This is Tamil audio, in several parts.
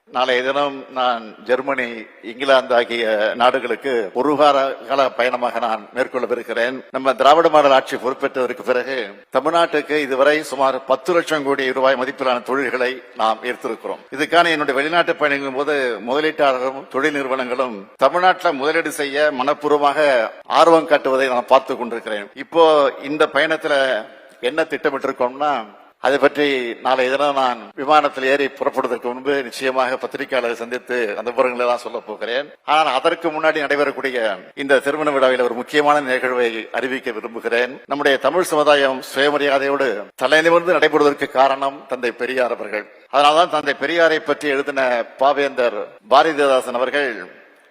நாளைய தினம் நான் ஜெர்மனி, இங்கிலாந்து ஆகிய நாடுகளுக்கு ஒரு கால பயணமாக நான் மேற்கொள்ளவிருக்கிறேன். நம்ம திராவிட மாடல் ஆட்சி பொறுப்பேற்றதற்கு பிறகு தமிழ்நாட்டுக்கு இதுவரை சுமார் 10 லட்சம் கோடி ரூபாய் மதிப்பிலான தொழில்களை நாம் ஈர்த்திருக்கிறோம். இதுக்கான என்னுடைய வெளிநாட்டு பயணங்களின் போது முதலீட்டாளர்களும் தொழில் நிறுவனங்களும் தமிழ்நாட்டில் முதலீடு செய்ய மனப்பூர்வமாக ஆர்வம் காட்டுவதை நான் பார்த்துக் கொண்டிருக்கிறேன். இப்போ இந்த பயணத்துல என்ன திட்டமிட்டிருக்கோம்னா, அதை பற்றி நாளை தினம் நான் விமானத்தில் ஏறி புறப்படுவதற்கு முன்பு நிச்சயமாக பத்திரிகையாளரை சந்தித்து அந்த விவரங்களை எல்லாம் சொல்ல போகிறேன். ஆனால் அதற்கு முன்னாடி நடைபெறக்கூடிய இந்த திருமண விழாவில் ஒரு முக்கியமான நிகழ்வை அறிவிக்க விரும்புகிறேன். நம்முடைய தமிழ் சமுதாயம் சுயமரியாதையோடு தலைநிமிர்ந்து நடைபெறுவதற்கு காரணம் தந்தை பெரியார் அவர்கள். அதனால்தான் தந்தை பெரியாரை பற்றி எழுதின பாவேந்தர் பாரதிதாசன் அவர்கள்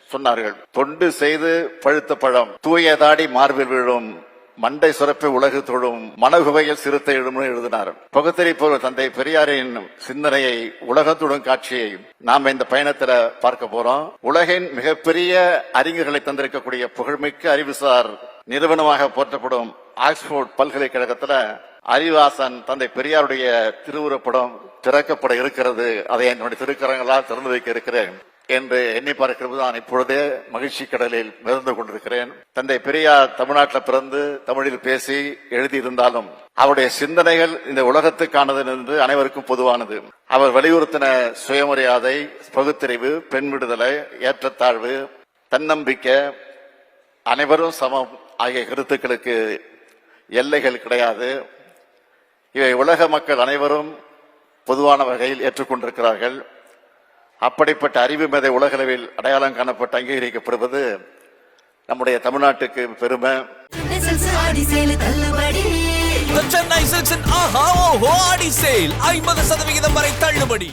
சொன்னார்கள், தொண்டு செய்து பழுத்த பழம் தூயதாடி மார்பில் விழும் மண்டை சுரப்பை உலகு தொழும் மனகுவையில் சிறுத்தை எழும்னு எழுதினார். பகுத்தறி போல தந்தை பெரியாரின் சிந்தனையை உலகத்துடன் காட்சியை நாம் இந்த பயணத்துல பார்க்க போறோம். உலகின் மிகப்பெரிய அறிஞர்களை தந்திருக்கக்கூடிய புகழ்மிக்க அறிவுசார் நிறுவனமாக போற்றப்படும் ஆக்ஸ்போர்ட் பல்கலைக்கழகத்துல அறிவாசன் தந்தை பெரியாருடைய திருவுருப்படம் திறக்கப்பட இருக்கிறது. அதை என்னுடைய திருக்கரங்களால் திறந்து வைக்க இருக்கிறேன் என்று எண்ணி பார்க்கிறது தான் இப்பொழுதே மகிழ்ச்சி கடலில் மிதந்து கொண்டிருக்கிறேன். தந்தை பெரியார் தமிழ்நாட்டில் பிறந்து தமிழில் பேசி எழுதியிருந்தாலும் அவருடைய சிந்தனைகள் இந்த உலகத்துக்கானது என்று அனைவருக்கும் பொதுவானது. அவர் வலியுறுத்தின சுயமரியாதை, பகுத்தறிவு, பெண் விடுதலை, ஏற்றத்தாழ்வு, தன்னம்பிக்கை, அனைவரும் சமம் ஆகிய கருத்துக்களுக்கு எல்லைகள் கிடையாது. இவை உலக மக்கள் அனைவரும் பொதுவான வகையில் ஏற்றுக்கொண்டிருக்கிறார்கள். அப்படிப்பட்ட அறிவு மேதை உலகளவில் அடையாளம் காணப்பட்டு அங்கீகரிக்கப்படுவது நம்முடைய தமிழ்நாட்டுக்கு பெருமை. சென்னை சில்க்ஸின் ஆஹா ஓஹோ ஆடி சேல் 50% வரை தள்ளுபடி.